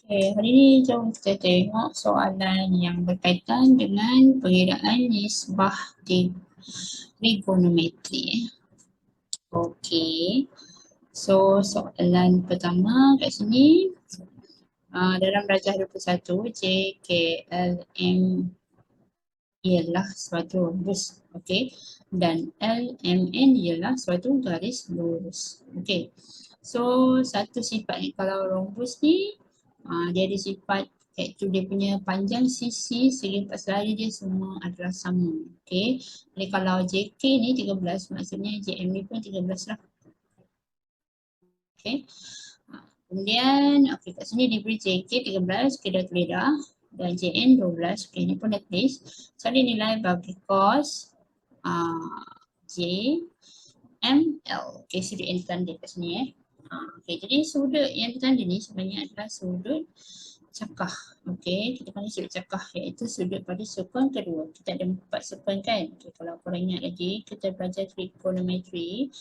Okay, hari ni jom kita tengok soalan yang berkaitan dengan pengiraan nisbah trigonometri. Okay, so soalan pertama kat sini dalam darjah 21 JKLM ialah suatu rhombus, okay, dan LMN ialah suatu garis lurus. Okay, so satu sifat ni, kalau rhombus ni dia ada sifat iaitu dia punya panjang sisi, segi empat selari dia semua adalah sama. Okay, jadi kalau JK ni 13, maksudnya JM ni pun 13 lah. Okay, kemudian okay, kat sini diberi JK 13, kita dah tulis dah, dan JN 12, okay, ni pun dah tulis. So dia nilai bagi cos J ML. Okay, sudut yang ditanda kat sini okay, jadi sudut yang ditanda ni sebenarnya adalah sudut cakah. Okay, kita panggil sudut cakah iaitu sudut pada sekuan kedua. Kita ada 4 sekuan kan. Okay, kalau korang ingat lagi, kita belajar trigonometri,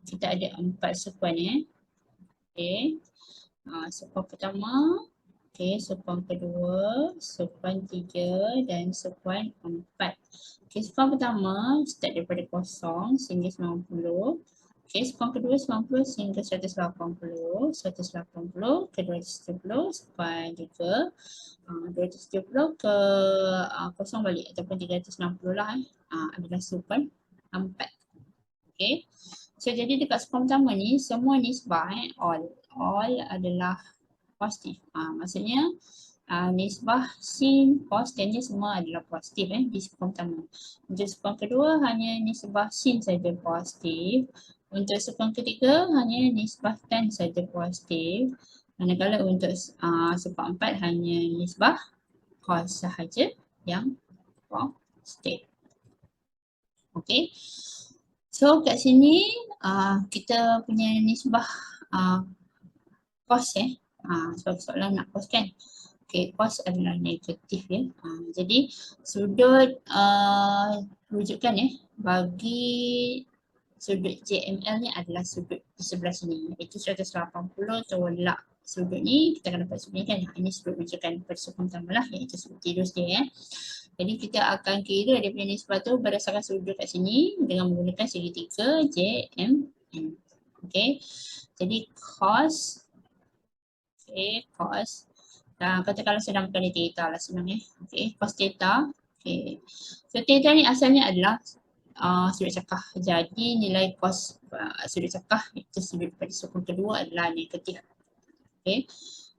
kita ada 4 sekuan Okay, sekuan pertama, okay, sekuan kedua, sekuan 3 dan sekuan 4. Okay, sekuan pertama start daripada kosong sehingga 90. Okay, sekuan kedua 90 sehingga 180, 180 ke 270, sekuan 3 270 ke kosong balik ataupun 360 lah adalah sekuan 4. Okay, so jadi dekat sekuan pertama ni semua nisbah all adalah positif. Maksudnya nisbah sin, cos dan dia semua adalah positif di sekuan pertama. Untuk sekuan kedua hanya nisbah sin saja positif. Untuk sekuan ketiga hanya nisbah tan saja positif. Manakala untuk sekuan 4 hanya nisbah cos sahaja yang positif. Okay. So kat sini kita punya nisbah cos sebab soalan nak cos kan. Okay, cos adalah negatif jadi sudut rujukan bagi sudut JML ni adalah sudut di sebelah sini, iaitu 180 tolak sudut ni, kita akan dapat sudut ni kan. Ini sudut rujukan pada sekuan pertama lah, iaitu sudut tirus dia Jadi kita akan kira dia punya nisbah tu berdasarkan sudut kat sini dengan menggunakan segitiga JMN. Okay, jadi cos, cos kata kalau sedang kali theta lah senang Okay, cos theta. Okay, so theta ni asalnya adalah sudut cakah. Jadi nilai cos sudut cakah itu sudut pada sekuan kedua adalah negatif. Okay,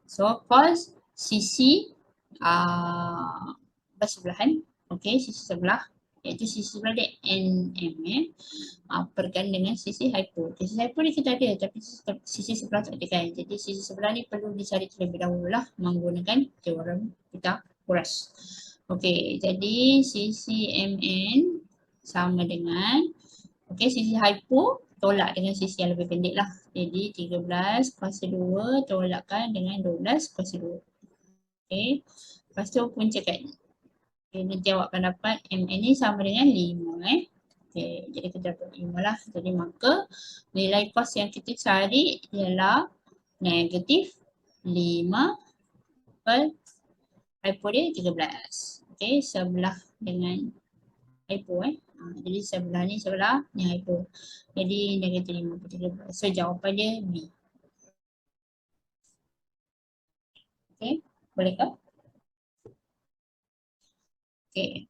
so cos sisi bersebelahan. Okay, sisi sebelah iaitu sisi sebelah dia NM pergan dengan sisi hypo. Sisi hypo ni kita ada tapi sisi sebelah tak ada kan. Jadi sisi sebelah ni perlu dicari terlebih dahulu lah menggunakan teorem Pythagoras. Okay, jadi sisi MN sama dengan sisi hypo tolak dengan sisi yang lebih pendek lah. Jadi 13 kuasa 2 tolakkan dengan 12 kuasa 2. Okay, lepas tu punca kan. Okay, nanti awak akan dapat MN ni sama dengan 5 Okay, jadi kita dapat 5 lah. Jadi maka nilai cos yang kita cari ialah negatif 5 per hypo dia 13. Okay, sebelah dengan hypo jadi sebelah ni hypo. Jadi negatif 5 per 13. So jawapan dia B. Okay, boleh ke? Okay.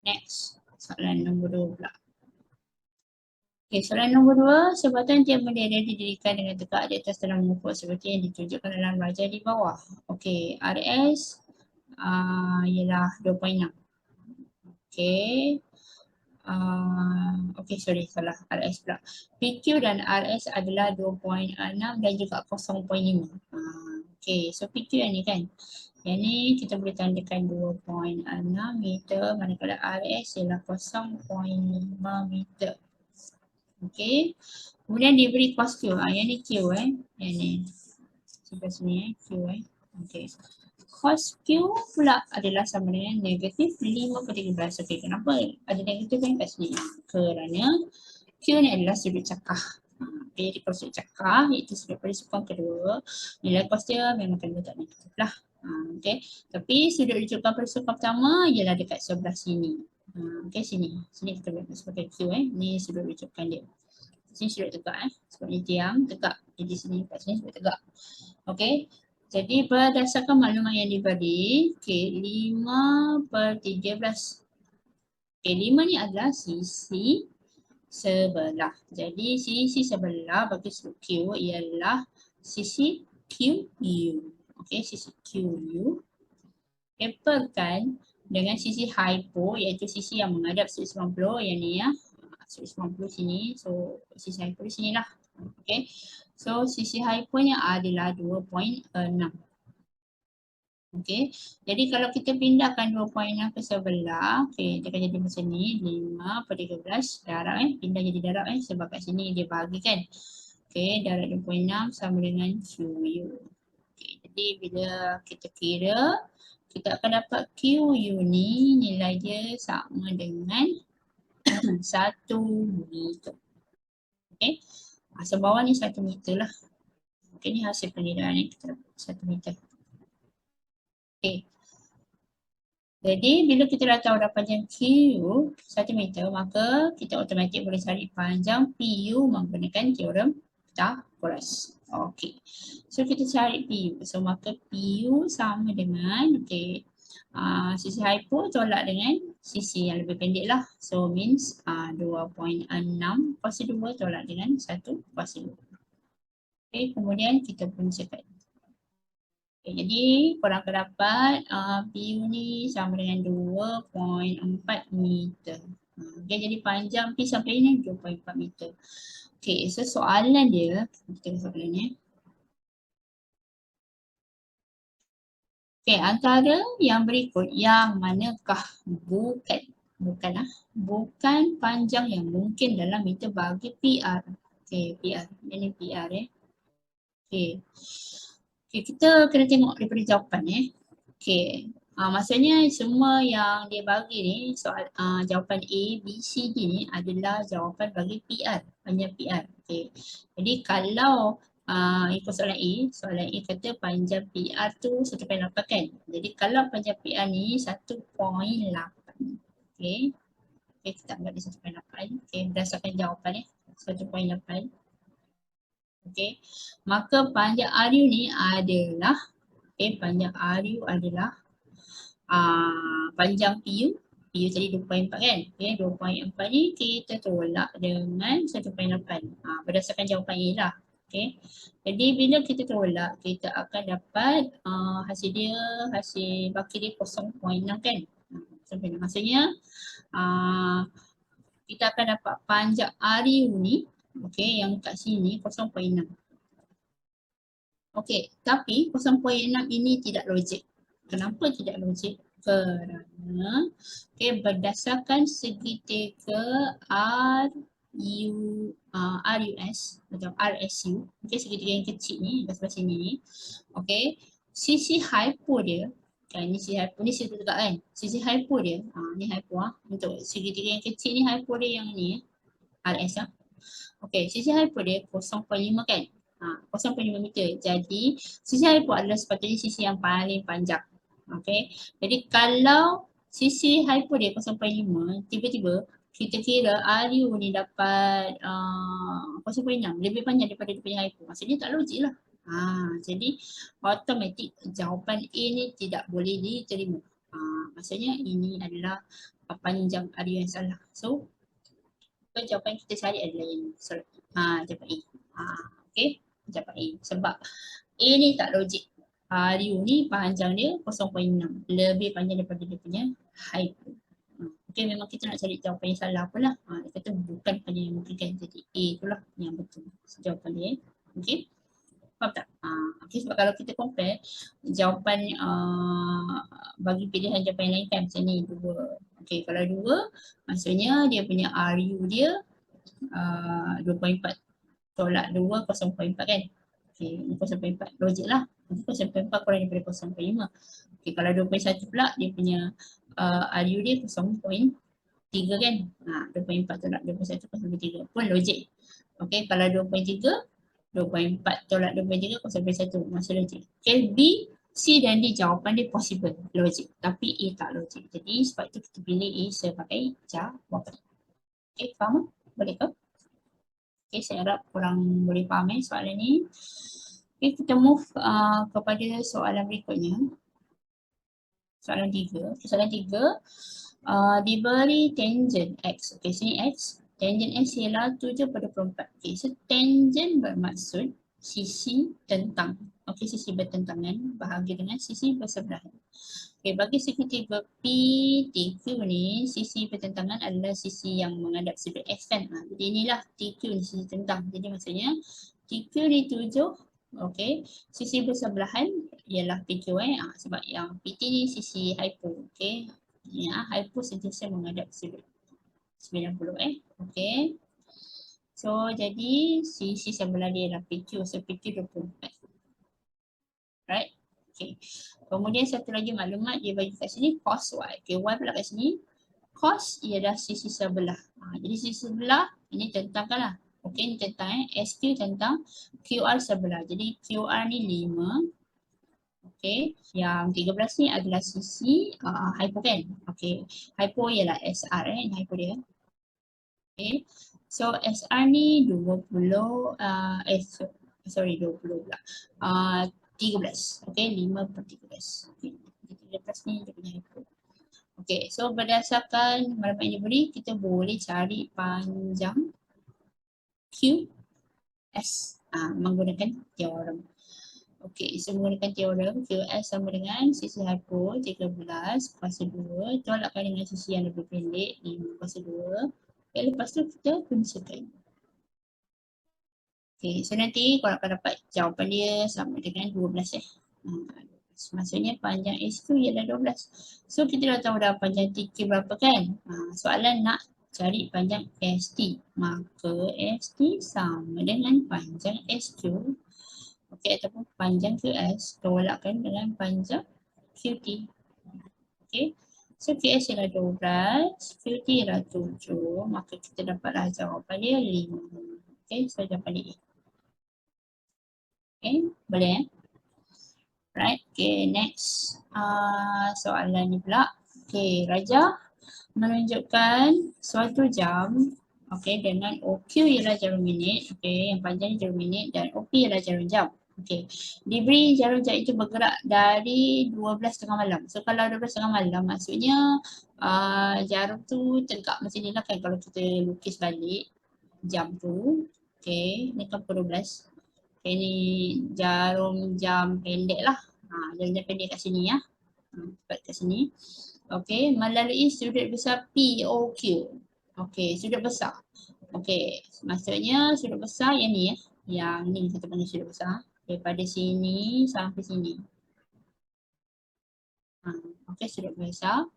Next, soalan nombor 2 pula. Okay, soalan nombor 2, sebatan tiap bendera didirikan dengan tegak di atas dalam ufuk seperti yang ditunjukkan dalam rajah di bawah. Okay, RS ialah 2.6. Okay. Okay, sorry, salah RS pula. PQ dan RS adalah 2.6 dan juga 0.5. Okay, so PQ yang ni kan. Yang ni kita boleh tandakan 2.6 meter, manakala RS ialah 0.5 meter. Okay, kemudian diberi cos Q. Yang ni Q yang ni. Sampai sini Q Okay. Cos Q pula adalah sama dengan negatif 5 per 13. Okay, kenapa ada negatif kan kat sini? Kerana Q ni adalah sudut cakah. Okay, jadi kalau sudut cakar iaitu sudut pada sukong kedua, nilai kos dia memang akan letak negatif lah. Okay. Tapi sudut rujukan pada sukong pertama ialah dekat sebelah sini. Okay, sini. Sini kita boleh sebagai Q Ni sudut rujukan dia. Sini sudut tegak sebab ni tiang tegak. Jadi sini kat sini sudut tegak. Okay. Jadi berdasarkan maklumat yang diberi, okay, 5/13. Okay, 5 ni adalah sisi sebelah. Jadi sisi sebelah bagi sudut Q ialah sisi QU. Okey, sisi QU. Kepalkan dengan sisi hypo iaitu sisi yang menghadap sudut 90 yang ni ya. Sudut 90 sini. So sisi hypo di sinilah. Okey. So sisi hyponya adalah 2.6. Okey. Jadi kalau kita pindahkan 2.6 ke sebelah, okey, dia akan jadi macam ni, 5/13 darab pindah jadi darab sebab kat sini dia bagi kan. Okey, darab 2.6 sama dengan QU. Okey, jadi bila kita kira, kita akan dapat QU ni nilai dia sama dengan 1 meter. Okey. So bawah ni 1 meter lah. Okey, ni hasil penilaian ni kita dapat 1 meter. Okey. Jadi bila kita dah tahu dah panjang Q 1 meter, maka kita automatik boleh cari panjang PU menggunakan teorem Pythagoras. Okey. So kita cari PU. So maka PU sama dengan sisi hypo tolak dengan sisi yang lebih pendek lah. So means 2.6 kuasa 2 tolak dengan 1 kuasa 2. Okey, kemudian kita pun cakap. Okay, jadi korang akan dapat PU ni sama dengan 2.4 meter. Okay, jadi panjang P sampai ini 2.4 meter. Okay, so soalan dia, kita soalan ni. Okay, antara yang berikut yang manakah bukan panjang yang mungkin dalam meter bagi PR. Okay, PR. Ini PR Okay. Okay, kita kena tengok daripada jawapan Okay, maksudnya semua yang dia bagi ni soal jawapan A, B, C, D ni adalah jawapan bagi PR, panjang PR. Okay, jadi kalau ikut soalan A kata panjang PR tu 1.8 kan. Jadi kalau panjang PR ni 1.8. Okay, kita anggap dia 1.8. Okay, berdasarkan jawapan 1.8. Okay, maka panjang RU ni adalah panjang RU adalah panjang PU tadi 2.4 kan. Okay, 2.4 ni kita tolak dengan 1.8 berdasarkan jawapan A lah. Okay, jadi bila kita tolak kita akan dapat hasil baki dia 0.6 kan. Maksudnya kita akan dapat panjang RU ni yang kat sini 0.6. Okey, tapi 0.6 ini tidak logik. Kenapa tidak logik? Kerana berdasarkan segitiga RUS atau RSU, segitiga yang kecil ni, kat sebelah sini ni. Sisi hypo dia, ni sisi hypo ni sisi tegak kan. Sisi hypo dia, ni hypo untuk segitiga yang kecil ni hypo dia yang ni RS sisi hypo dia 0.5 kan. 0.5 meter. Jadi sisi hypo adalah sepatutnya sisi yang paling panjang. Jadi kalau sisi hypo dia 0.5, tiba-tiba kita kira RU ni dapat 0.6, lebih panjang daripada dia punya hypo. Maksudnya tak logik lah. Jadi automatik jawapan A ni tidak boleh diterima. Maksudnya ini adalah panjang RU yang salah. So jawapan kita cari adalah ini. Jawapan A. Okay, jawapan A. Sebab A ni tak logik. RU ni panjang dia 0.6. Lebih panjang daripada dia punya hypo. Okay, memang kita nak cari jawapan yang salah pula. Dia kata bukan panjang yang mungkin kan. Jadi A itulah yang betul. Jawapan dia. Okay. Faham tak? Okay, sebab kalau kita compare jawapan bagi pilihan jawapan yang lain kan macam ni 2. Okay, kalau 2 maksudnya dia punya RU dia 2.4 tolak 2 0.4 kan. Okay, 0.4 logik lah. 0.4 kurang daripada 0.5. Okay, kalau 2.1 pula dia punya RU dia 0.3 kan. 2.4 tolak 2.1 0.3 pun logik. Okey, kalau 2.3, 2.4 tolak 2.3, 0.1, masuk logik. Okay, B, C dan D jawapan dia possible, logik. Tapi A tak logik. Jadi sebab itu kita pilih A sebagai jawapan. Okay, faham? Boleh ke? Okay, saya harap korang boleh faham soalan ni. Okay, kita move kepada soalan berikutnya. Soalan 3. Soalan 3, diberi tangent X. Okay, sini X. Tangent X ialah 7/24. Okay, so tangent bermaksud sisi tentang. Okay, sisi bertentangan bahagi dengan sisi bersebelahan. Okay, bagi segitiga PTQ ni, sisi bertentangan adalah sisi yang menghadap sudut X kan. Jadi inilah TQ ni, sisi tentang. Jadi maksudnya TQ ni 7. Okay, sisi bersebelahan ialah PQ sebab yang PT ni sisi hypo. Okay, ya, hypo sentiasa menghadap sudut 90 Okay. So jadi sisi sebelah dia ialah PQ, so PQ 24. Right? Okay. Kemudian satu lagi maklumat dia bagi kat sini cos Y. Okay, Y pula kat sini. Cos ialah sisi sebelah. Jadi sisi sebelah ini tentangkanlah. Okay, ini tentang SQ tentang QR sebelah. Jadi QR ni 5. Okay, yang 13 ni adalah sisi hypo kan. Okay, hypo ialah SR ini hypo dia. Okay, so SR ni 20, 20 pula. 13. Okay, 5/13. Okay, 13 ni dia punya hypo. Okay, so berdasarkan maklumat yang diberi, kita boleh cari panjang QS menggunakan teorem. Okay, so menggunakan teorem QS sama dengan sisi hypo 13 kuasa 2 tolakkan dengan sisi yang lebih pendek 5 kuasa 2. Okay, lepas tu kita kuncikan. Okay, so nanti korang akan dapat jawapan dia sama dengan 12 maksudnya panjang S tu ialah 12. So kita dah tahu dah panjang TQ berapa kan. Soalan nak cari panjang ST. Maka ST sama dengan panjang SQ. Okay, ataupun panjang QS tolakkan dengan panjang QT. Okay, so QS ialah 12, QT ialah 7. Maka kita dapatlah jawapan dia 5. Okay, so jawapan dia A. Okay, boleh Right, okay, next soalan ni pula. Okay, Raja menunjukkan suatu jam okay, dengan OQ ialah jarum minit, okay, yang panjang jarum minit dan OP ialah jarum jam. Okay, diberi jarum jam itu bergerak dari 12:30 malam. So kalau 12:30 malam maksudnya jarum tu tegak macam ni lah kan kalau kita lukis balik jam tu. Okay, ni kan pukul 12. Okay, ni jarum jam pendek lah. Jarum jam pendek kat sini ya. Tepat kat sini. Okay, melalui sudut besar POQ. Okay, sudut besar. Okay, maksudnya sudut besar yang ni ya. Yang ni kita panggil sudut besar. Daripada sini sampai sini. Okay, sudut besar.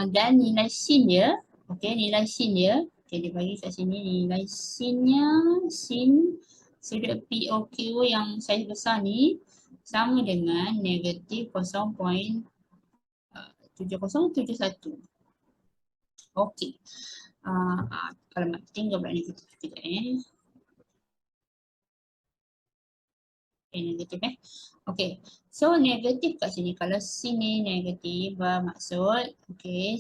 Dan nilai sin dia. Okay, nilai sin dia. Okay, dia bagi kat sini nilai sinnya. Sin sudut POQ yang saiz besar ni sama dengan negatif 0.7071. Okey. Kalau nak tinggal pula negatif sekejap negatif Okey. So negatif kat sini. Kalau sini negatif bermaksud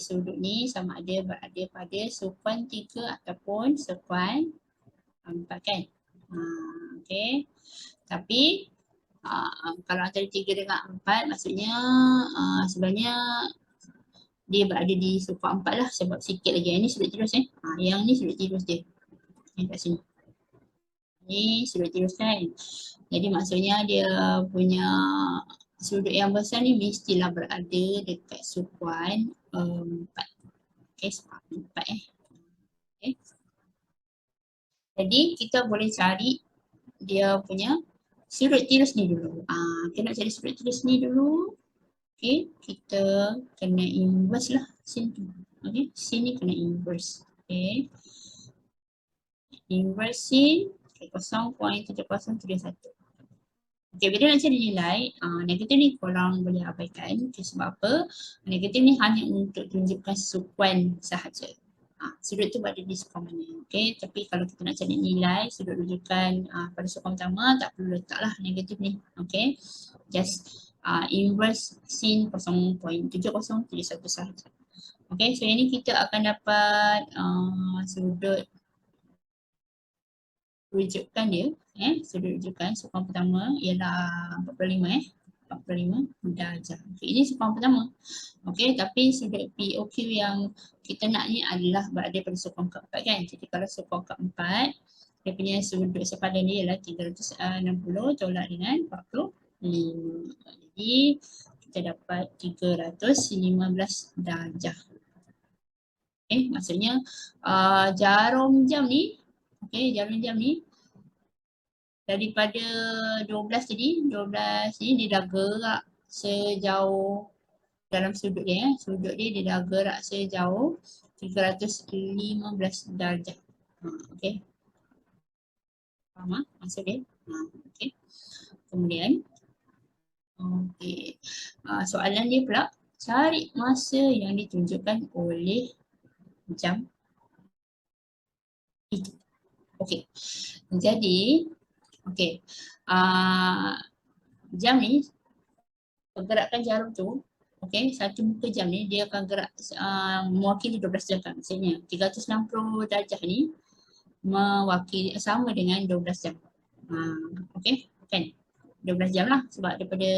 sudut ni sama ada berada pada sekuan 3 ataupun sekuan 4 kan. Okey. Tapi kalau antara 3 dengan 4 maksudnya sebenarnya dia berada di sekuan 4 lah sebab sikit lagi. Yang ni sudut tirus yang ni sudut tirus dia. Yang kat sini. Ni sudut tirus kan. Jadi maksudnya dia punya sudut yang besar ni mestilah berada dekat sekuan 4. Okay, sekuan 4 Okay. Jadi kita boleh cari dia punya sudut tirus ni dulu. Kita nak cari sudut tirus ni dulu. Okay, kita kena inverse lah sini. Okay, sini kena inverse. Okay, inverse sin 0.7031. Okay, bila nak cari nilai, negatif ni korang boleh abaikan. Okay, sebab apa? Negatif ni hanya untuk tunjukkan sekuan sahaja. Sudut tu berada di sokong mana. Okay, tapi kalau kita nak cari nilai sudut rujukan pada sokong pertama, tak perlu letaklah negatif ni. Okay, just inverse sin 0.7071 sahaja. Okay, so yang ni kita akan dapat sudut rujukan dia. Sudut rujukan sokong pertama ialah 45 45 darjah. Okay, ini sokong pertama. Okey, tapi sudut POQ yang kita nak ni adalah berada pada sokong keempat kan. Jadi kalau sokong keempat, dia punya sudut sepadan dia ialah 360 tolak dengan 45. Jadi kita dapat 315 darjah. Maksudnya jarum jam ni, jarum jam ni daripada 12 tadi, 12 ni dia dah gerak sejauh dalam sudut dia, sudut dia dah gerak sejauh 315 darjah. Okey. Faham maksud dia? Okey. Kemudian soalan dia pula, cari masa yang ditunjukkan oleh jam itu. Okey. Jadi jam ni pergerakan jarum tu, satu muka jam ni dia akan gerak mewakili 12 jam kan. Maksudnya 360 darjah ni mewakili sama dengan 12 jam. Kan? 12 jam lah sebab daripada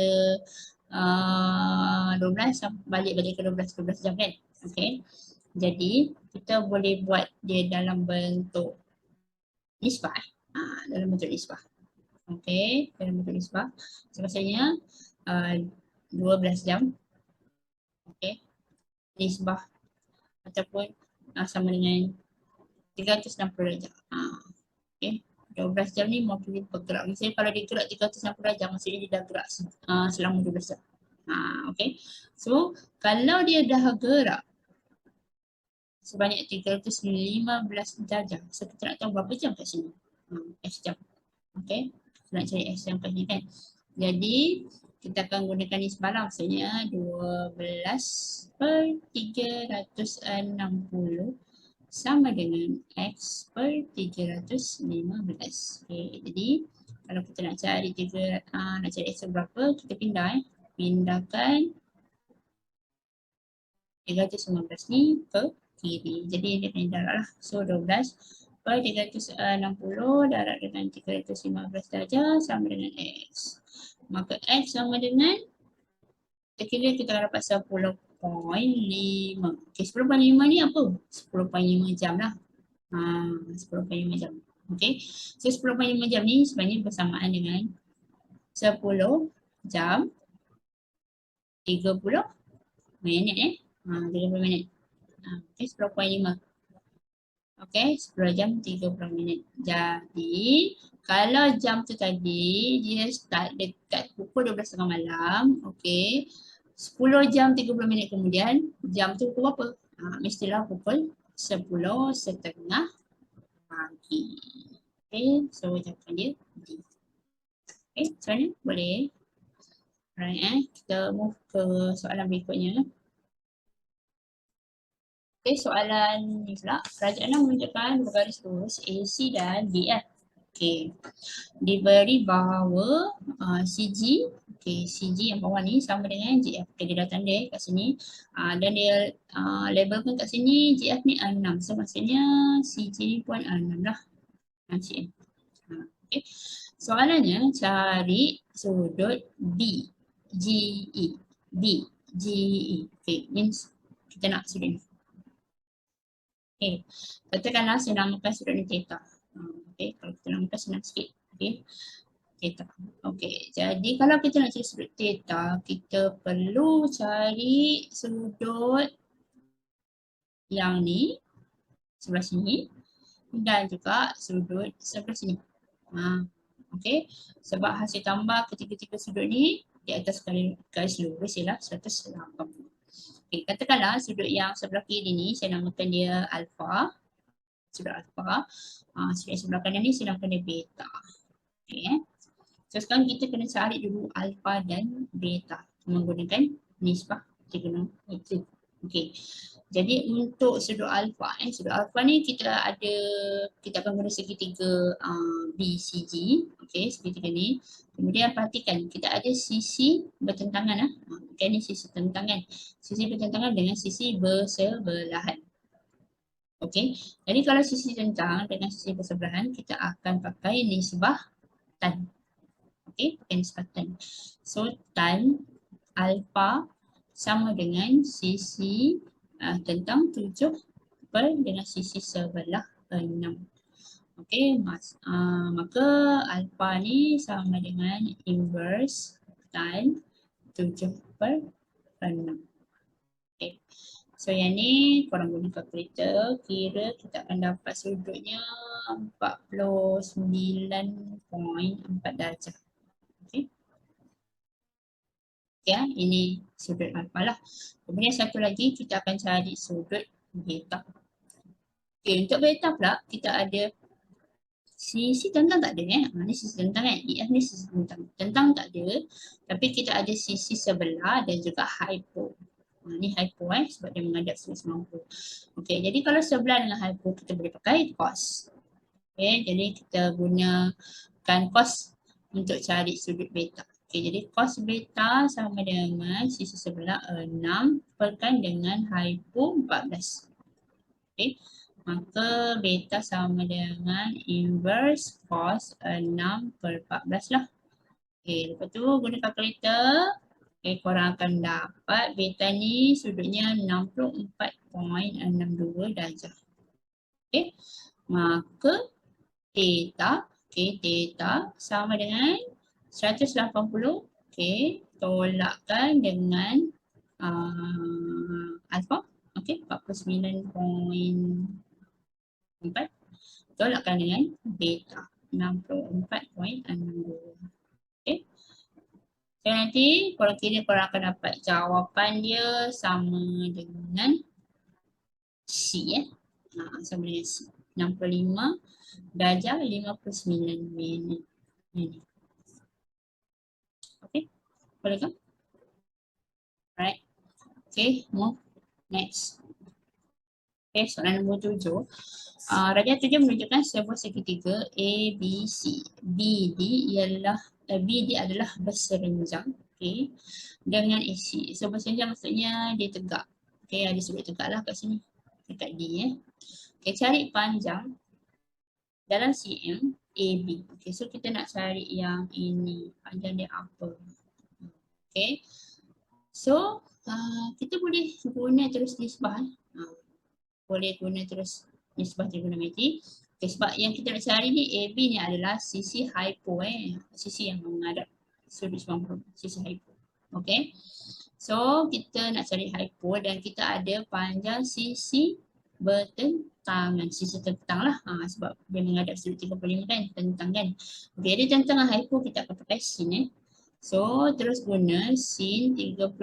12 balik ke 12 jam kan. Jadi kita boleh buat dia dalam bentuk nisbah. Dalam bentuk nisbah. Dalam bentuk nisbah. So, maksudnya 12 jam. Nisbah ataupun sama dengan 360 darjah. 12 jam ni mewakili bergerak. Misalnya kalau dia gerak 360 darjah, maksudnya dia dah gerak selama 12 jam. So kalau dia dah gerak sebanyak 315 darjah, so kita nak tahu berapa jam kat sini. S jam. Kita nak cari S jam kat sini kan. Jadi kita akan gunakan nisbah lah, maksudnya 12/360 sama dengan X per 315. Jadi kalau kita nak cari X berapa, kita pindah pindahkan 315 ni ke kiri. Jadi dia pindah lah. So 12/360 darab dengan 315 darjah sama dengan X. Maka X sama dengan, kita kira kita akan dapat 10.5. 10.5 ni apa? 10.5 jam lah. 10.5 jam. So 10.5 jam ni sebenarnya bersamaan dengan 10 jam 30 minit 30 minit. 10.5. 10 jam 30 minit. Jadi kalau jam tu tadi dia start dekat pukul 12.30 malam, 10 jam 30 minit kemudian jam tu pukul berapa? Mestilah pukul 10.30 pagi. So jawapan dia D. Macam mana? Boleh? Alright, kita move ke soalan berikutnya. Soalan ni pula, kerajaan menunjukkan bergaris lurus AC dan BF. Diberi bahawa CG, CG yang bawah ni sama dengan GF. Dia dah tanda kat sini. Dan dia labelkan kat sini GF ni 6. So maksudnya CG ni pun 6 lah. cm. Soalannya cari sudut BGE. BGE. Means kita nak sudut ni. Katakanlah saya namakan sudut ni theta. Kalau kita namakan senang sikit. Theta. Jadi kalau kita nak cari sudut theta, kita perlu cari sudut yang ni sebelah sini dan juga sudut sebelah sini. Sebab hasil tambah ketiga-tiga sudut ni di atas garis lurus ialah 180. Katakanlah sudut yang sebelah kiri ni saya namakan dia alpha. Sudut alpha. Sudut yang sebelah kanan ni saya namakan dia beta. So sekarang kita kena cari dulu alpha dan beta menggunakan nisbah trigonometri. Okey. Jadi untuk sudut alfa sudut alfa ni kita akan guna segitiga BCG. Okey, segitiga ni. Kemudian perhatikan kita ada sisi bertentangan okey ni sisi tentangan. Sisi bertentangan dengan sisi bersebelahan. Okey. Jadi kalau sisi tentang dengan sisi bersebelahan kita akan pakai nisbah tan. Okey, pakai nisbah tan. So tan alfa sama dengan sisi tentang 7 dengan sisi sebelah 6. Okey, maka alfa ni sama dengan inverse tan 7/6. Okey. So yang ni korang guna kalkulator, kira kita akan dapat sudutnya 49.4 darjah. Okey. Ya, ini sudut alfa lah. Kemudian satu lagi kita akan cari sudut beta. Okey, untuk beta pula kita ada sisi tentang tak ada ni sisi tentang kan. EF ni sisi tentang. Tentang tak ada, tapi kita ada sisi sebelah dan juga hypo. Ni hypo sebab dia menghadap 190. Okey, jadi kalau sebelah dengan hypo kita boleh pakai cos. Okey, jadi kita gunakan cos untuk cari sudut beta. Okey, jadi cos beta sama dengan sisi sebelah 6 perkan dengan hypo 14. Okey, maka beta sama dengan inverse cos 6/14 lah. Okey, lepas tu guna kalkulator. Okey, korang akan dapat beta ni sudutnya 64.62 darjah. Okey, maka theta, theta sama dengan 180, tolakkan dengan alfa, 49.4, tolakkan dengan beta, 64.62. So nanti korang akan dapat jawapan dia sama dengan C sama dengan C, 65 darjah 59 minit. Okay, boleh kan? Alright. Okay, move next. Okay, soalan nombor 7. Rajah 7 menunjukkan sebuah segitiga ABC. BD adalah berserenjang, okay, dengan AC. So berserenjang maksudnya dia tegak. Okay, ada sudut tegak lah kat sini. Dekat D Okay, cari panjang dalam cm AB. Okay, so kita nak cari yang ini. Panjang dia apa? Okay. So, kita boleh guna terus nisbah. Boleh guna terus nisbah trigonometri. Okay, sebab yang kita nak cari ni AB ni adalah sisi hypo sisi yang menghadap sudut 90, sisi hypo. Okay. So, kita nak cari hypo dan kita ada panjang sisi bertentangan, sisi tentang lah sebab dia menghadap sudut 35 kan, tentang kan. Okay, dia tentang hypo kita akan pakai sin So, terus guna sin 35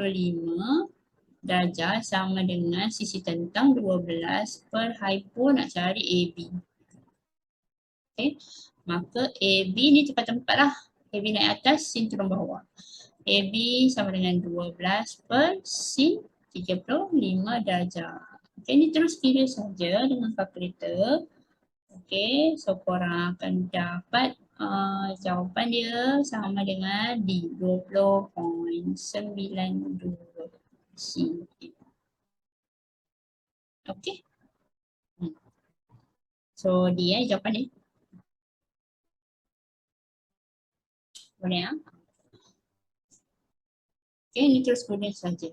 darjah sama dengan sisi tentang 12 per hypo nak cari AB. Okay, maka AB ni tempat-tempat lah. AB naik atas, sin turun bawah. AB sama dengan 12 per sin 35 darjah. Okay, ni terus kira saja dengan kalkulator. Okay, so korang akan dapat jawapan dia sama dengan D, 20.92 cm. Okay. So D jawapan ni. Boleh ya? Okay, ni terus guna saja.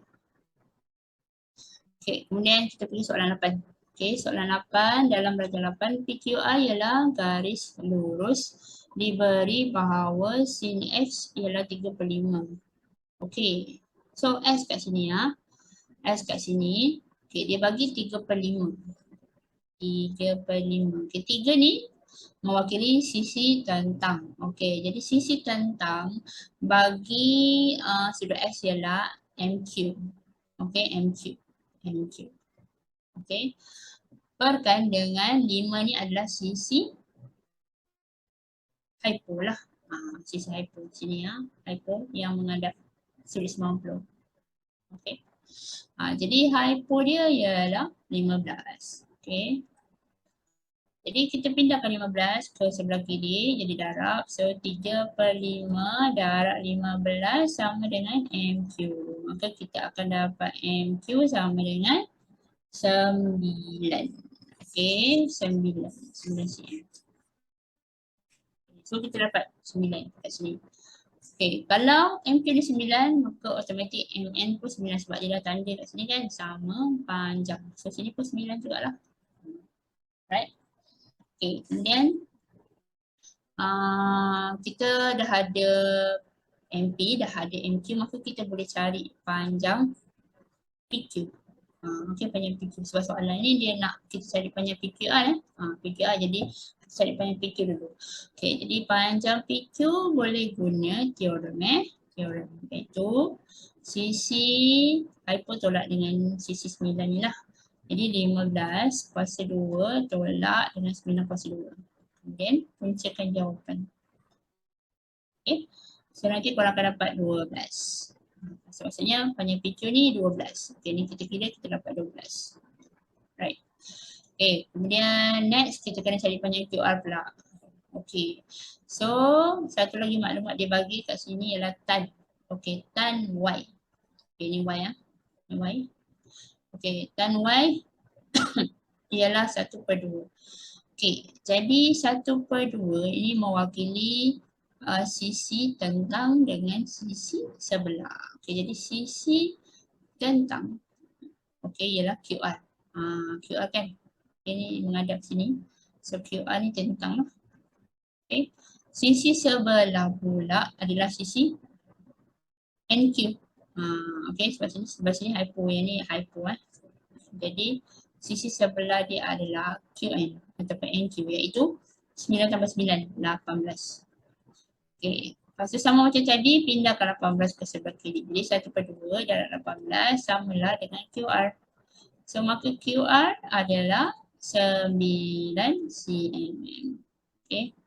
Okay, kemudian kita pergi soalan 8. Okay, soalan 8 dalam rajah 8 PQI ialah garis lurus diberi bahawa sin F ialah 3/5. Okay, so S kat sini ya. S kat sini, okay, dia bagi 3/5. 3/5. Okay, 3 ni mewakili sisi tentang. Okay, jadi sisi tentang bagi sudut S ialah MQ. Okay, MQ. Okay, perkan dengan 5 ni adalah sisi hypo lah. Sisi hypo sini ya, hypo yang menghadap sudut 90. Okay. Jadi hypo dia ialah 15. Okay. Jadi kita pindahkan 15 ke sebelah kiri jadi darab. So 3/5 darab 15 sama dengan MQ. Maka kita akan dapat MQ sama dengan 9. Okay, 9. 9 cm. So kita dapat 9 kat sini. Okay, kalau MQ dia 9 maka automatik MN pun 9 sebab dia dah tanda kat sini kan sama panjang. So sini pun 9 jugalah. Right. Okay, kemudian kita dah ada MP, dah ada MQ, maka kita boleh cari panjang PQ. Mungkin panjang PQ sebab soalan ni dia nak kita cari panjang PQR PQR, jadi kita cari panjang PQ dulu. Okay, jadi panjang PQ boleh guna teorem teorem iaitu sisi hypo tolak dengan sisi 9 ni lah. Jadi 15 kuasa 2 tolak dengan 9 kuasa 2. Kemudian puncakan jawapan. Okay. So nanti korang akan dapat 12. So maksudnya panjang PQ ni 12. Okay, ni kita kira kita dapat 12. Right. Okay, kemudian next kita kena cari panjang QR pula. Okay. So satu lagi maklumat dia bagi kat sini ialah tan. Okay, tan Y. Okay, ni Y Ni Y. Okay, tan Y ialah 1/2. Okay, jadi 1/2 ini mewakili sisi tentang dengan sisi sebelah. Okay, jadi sisi tentang ialah QR. QR kan? Ini menghadap sini. So QR ni tentang lah. Okay. Sisi sebelah pula adalah sisi NQ. Okay, sebelah sini hypo, yang ni hypo Jadi sisi sebelah dia adalah QN ataupun NQ iaitu 9 tambah 9, 18. Okay. Lepas tu sama macam tadi, pindahkan 18 ke sebelah kiri. Jadi 1/2 darab 18 samalah dengan QR. So maka QR adalah 9 cm. Okay.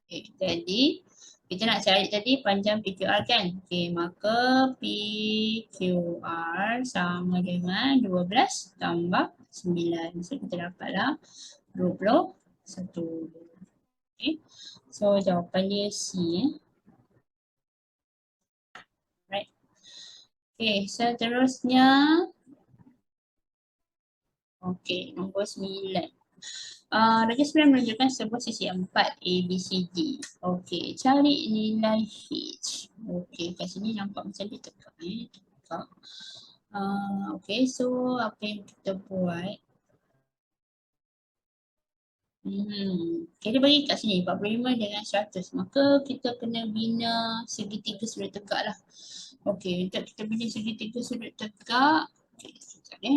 Okay, jadi kita nak cari tadi panjang PQR kan? Okay, maka PQR sama dengan 12 tambah 9. So kita dapatlah 21. Okay, so jawapan dia C. Right. Okay, seterusnya. Okay, nombor 9. Darjah 9 menunjukkan sebuah sisi 4 ABCD. Okey, cari nilai H. Okey, kat sini nampak macam dia tekak. Okey, so apa yang kita buat? Okay, dia bagi kat sini 45 dengan 100. Maka kita kena bina segitiga sudut tegak lah. Okey, untuk kita bina segitiga sudut tegak, okay,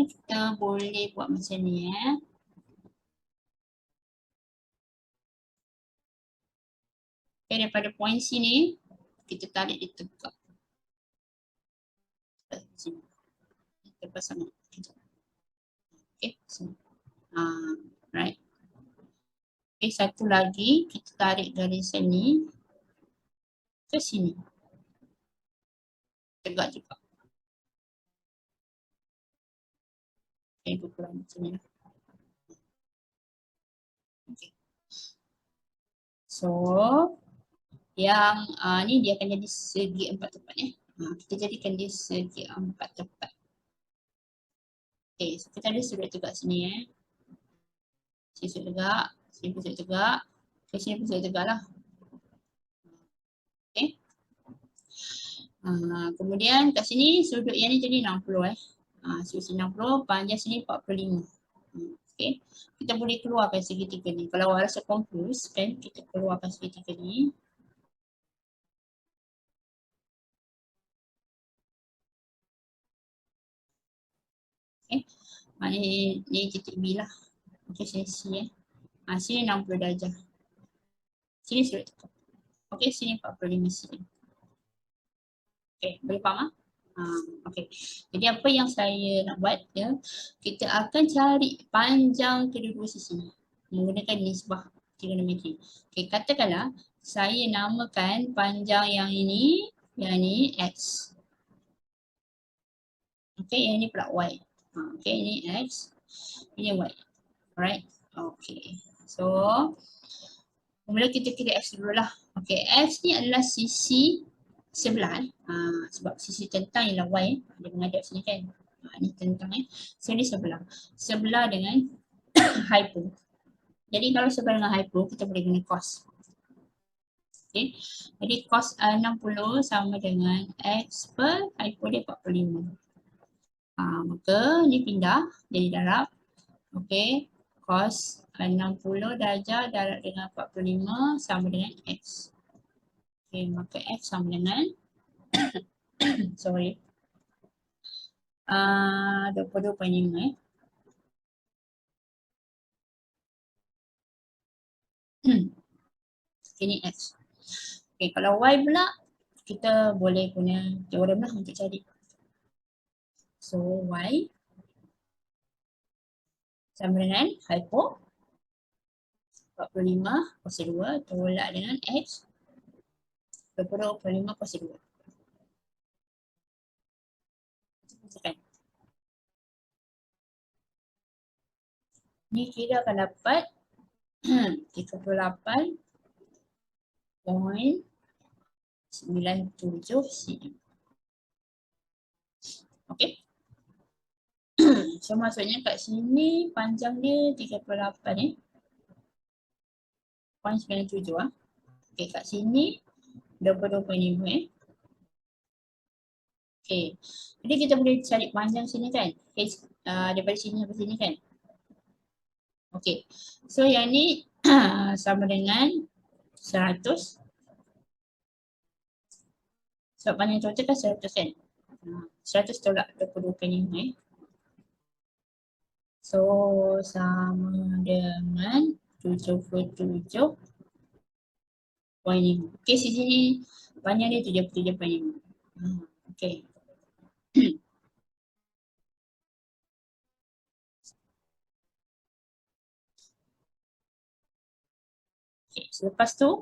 kita boleh buat macam ni Okay, daripada poin sini, kita tarik dia tegak. Sini. Kita pasang. Okay, sini. Right. Okay, satu lagi, kita tarik dari sini ke sini. Tegak juga. Okay, kurang macam ni. Okay. So, yang ni dia akan jadi segi 4 tepat kita jadikan dia segi 4 tepat. Okay, so kita ada sudut tegak sini Sini sudut tegak, sini pun sudut tegak, sini pun sudut tegak lah. Okay. Kemudian kat sini sudut yang ni jadi 60 sudut sini 60, panjang sini 45. Okay. Kita boleh keluarkan segitiga ni. Kalau awak rasa confused kan, kita keluarkan segitiga ni. Okay. Ni titik B lah. Okay, sini C sini 60 darjah. Sini sudut tegak. Okay, sini 45 cm. Okay, boleh faham okay. Jadi apa yang saya nak buat kita akan cari panjang kedua-dua sisi ni menggunakan nisbah trigonometri. Okay, katakanlah saya namakan panjang yang ini Yang ni X. Okay, yang ni pula Y. Okay, ini X, ini Y. Alright, okay. So, mula kita kira X dulu lah. Okay, X ni adalah sisi sebelah. Sebab sisi tentang ialah Y. Dia menghadap sini kan. Ni tentang So, ni sebelah. Sebelah dengan hypo. Jadi, kalau sebelah dengan hypo, kita boleh guna cos. Okay, jadi cos 60 sama dengan X per hypo dia 45. Maka ni pindah jadi darab. Okay, cos 60 darjah darab dengan 45 sama dengan X. Okay, maka X sama dengan sorry 22.5 ini X. Okay, kalau Y pula kita boleh guna teorem lah untuk cari. So Y sama dengan hypo 45 kuasa 2 tolak dengan X 20.5 kuasa 2. Ni kira akan dapat 38.97 cm. Okay. So maksudnya kat sini panjang dia 38 0.97 Okay, kat sini 22.5 Okay. Jadi kita boleh cari panjang sini kan? Daripada sini sampai sini kan? Okay. So yang ni sama dengan 100. Sebab panjang total kan 100 kan? 100 tolak 22.5 So sama dengan 77.5. Okay, sisi ni panjang dia 77.5. Okay. Okay, selepas tu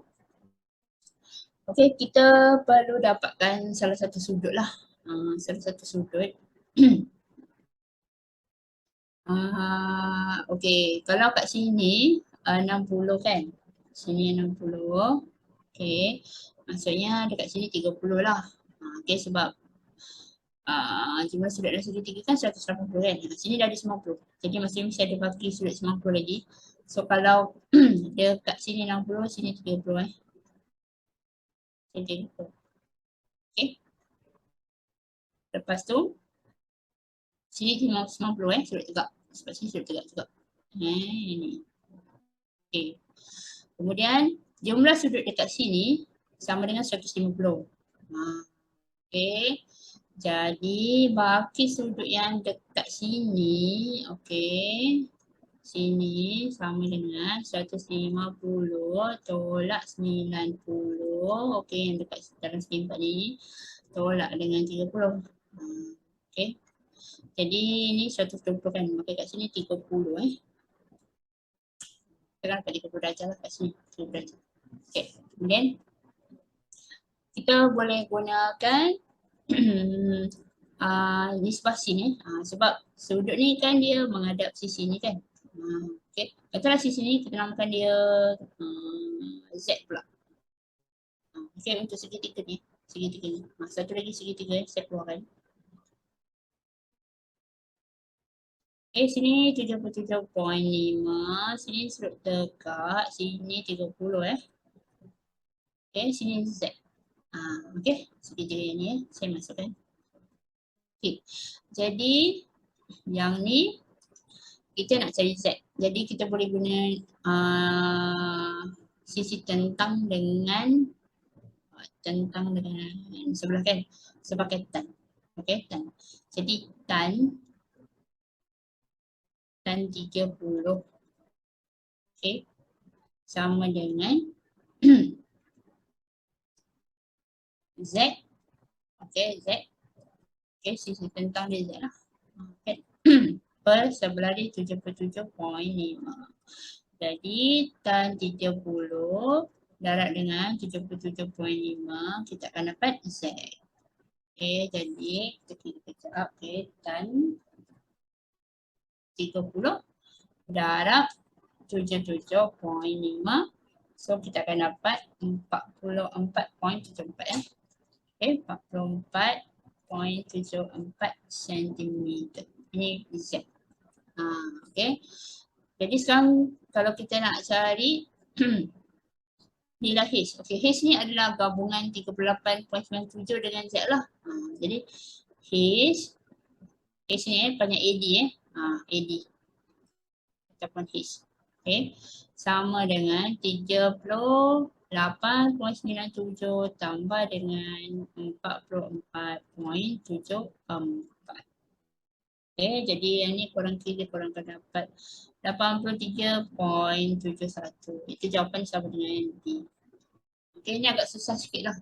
okay, kita perlu dapatkan salah satu sudut lah. Salah satu sudut. Okay, kalau kat sini 60 kan? Sini 60. Okay, maksudnya dekat sini 30 lah. Okay, sebab jumlah sudut dalam segitiga kan 180 kan? Sini dah ada 90. Jadi maksudnya mesti ada baki sudut 90 lagi. So kalau dia kat sini 60, sini 30 Jadi okay. Lepas tu sini 90 sudut tegak. Sebab sini sudut tegak juga. Ini. Okay. Kemudian jumlah sudut dekat sini sama dengan 150. Okay. Jadi baki sudut yang dekat sini, okay, sini sama dengan 150 tolak 90, okay, yang dekat dalam segi 4 ni tolak dengan 30. Okay. Jadi ni 120 kan, maka kat sini 30 Kita kan dapat 30 darjah lah kat sini, 30 darjah. Okay, kemudian kita boleh gunakan nisbah sini sebab sudut ni kan dia menghadap sisi ni kan. Okay, katalah sisi ni kita namakan dia Z pula. Okay, untuk segitiga ni, satu lagi segitiga saya keluarkan. Okay, sini 77.5, sini sudut tegak, sini 30 Okay, sini Z. Okay, segitiga yang ni saya masukkan. Okay, jadi yang ni kita nak cari Z. Jadi kita boleh guna sisi tentang dengan sebelah kan, sebagai tan. Okay, tan. Jadi tan 30 okay, sama dengan Z. Okay, Z. Okay, sisi tentang dia Z lah. Okay. Per sebelah dia 77.5. Jadi tan 30 darab dengan 77.5, kita akan dapat Z. Okay, jadi kita kira kejap. Okay, dan 30 darab 77.5. So kita akan dapat 44.74 ya. Okay, 44.74 cm. Ini Z. Okay. Jadi sekarang kalau kita nak cari nilai H. Okay, H ni adalah gabungan 38.97 dengan Z lah. Jadi H ni panjang AD AD ataupun H. Okay. Sama dengan 38.97 tambah dengan 44.74. Okay, jadi yang ni korang kira korang akan dapat 83.71. Itu jawapan sama dengan D. Okay, ni agak susah sikit lah.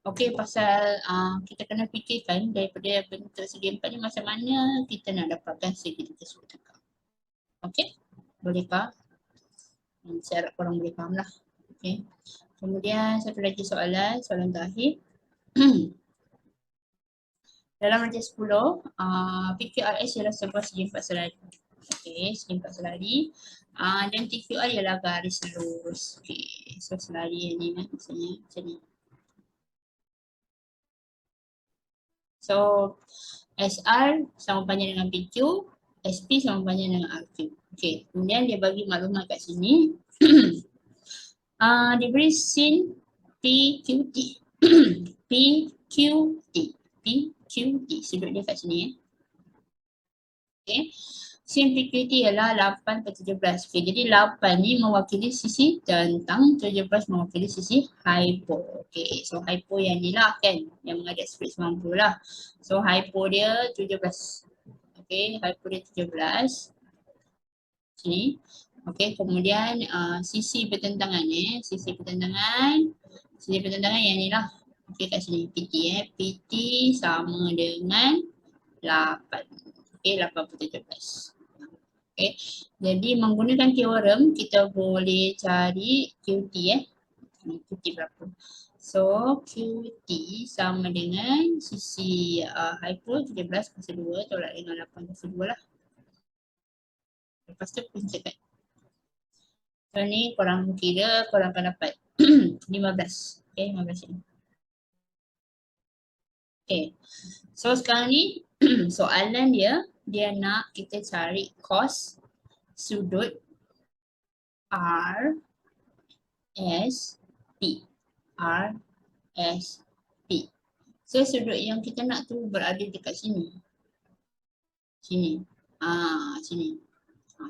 Okay, pasal kita kena fikirkan daripada bentuk segi empat ni macam mana kita nak dapatkan segi tersebut. Okay, bolehkah? Saya harap korang boleh faham lah. Okay. Kemudian satu lagi soalan terakhir. Dalam rancangan 10, PQRS ialah sebuah segi empat selari. Okay, segi empat selari. Dan TQR ialah garis lurus. Okay, so selari ni kan maksudnya macam ni. So, SR sama panjang dengan PQ, SP sama panjang dengan RQ. Okay, kemudian dia bagi maklumat kat sini. Diberi sin PQT. PQT, sudut dia kat sini. Okay. Sin PQT ialah 8/17. Okay, jadi 8 ni mewakili sisi tentang, 17 mewakili sisi hypo. Okay, so hypo yang ni lah kan, yang menghadap sifat 90 lah. So hypo dia 17. Okay, hypo dia 17. Sini. Okay, kemudian sisi pertentangan sisi pertentangan yang ni lah. Okay, kat sini PT PT sama dengan 8. Okay, 8/17. Okay, jadi menggunakan teorem kita boleh cari QT QT berapa. So QT sama dengan sisi hypo 17/2 tolak dengan 8/2 lah. Lepas tu pencetkan. So ni korang kira korang akan dapat 15. Okay, 15 ini. Okay, so sekarang ni soalan dia nak kita cari cos sudut RSP. So sudut yang kita nak tu berada dekat sini. Sini.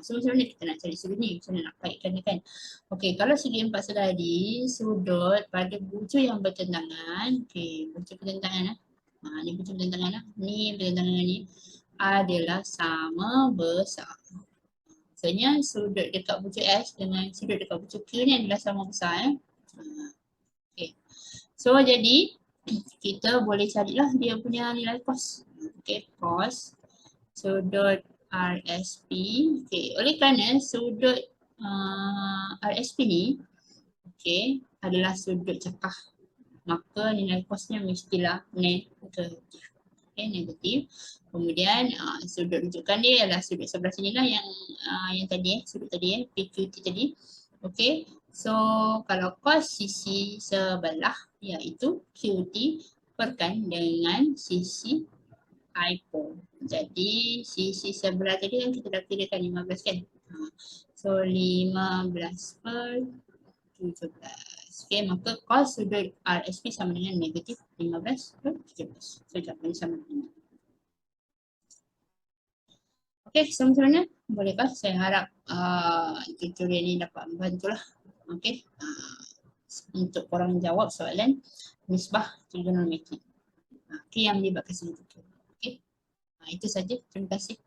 So macam mana kita nak cari sudut ni? Macam mana nak kaitkan dia kan? Okay, kalau segi empat selari, sudut pada bujur yang bertentangan. Okay, bujur pertentangan ni bujur pertentangan lah. Ni pertentangan ni adalah sama besar. Maksudnya sudut dekat bujur S dengan sudut dekat bujur Q ni adalah sama besar. Okay. So jadi kita boleh carilah dia punya nilai cos. Okay, cos sudut RSP. Okay, oleh kerana sudut RSP ni okay, adalah sudut cekah, maka nilai cosnya mestilah negatif. Okay, negatif. Kemudian sudut rujukan dia adalah sudut sebelah sini lah yang tadi sudut tadi PQT tadi. Okay, so kalau cos sisi sebelah iaitu QT perkan dengan sisi hypo. Jadi sisi sebelah tadi kan kita dah kirakan 15 kan. So 15/17. Okay, maka cos sudut RSP sama dengan negatif 15/17. So jawapan sama dengan ini. Okay, so macam mana? Bolehkah? Saya harap tutorial ini dapat membantulah. Okay, untuk korang jawab soalan nisbah trigonometri. Okay, yang melibatkan sudut. Okay, itu saja. Terima kasih.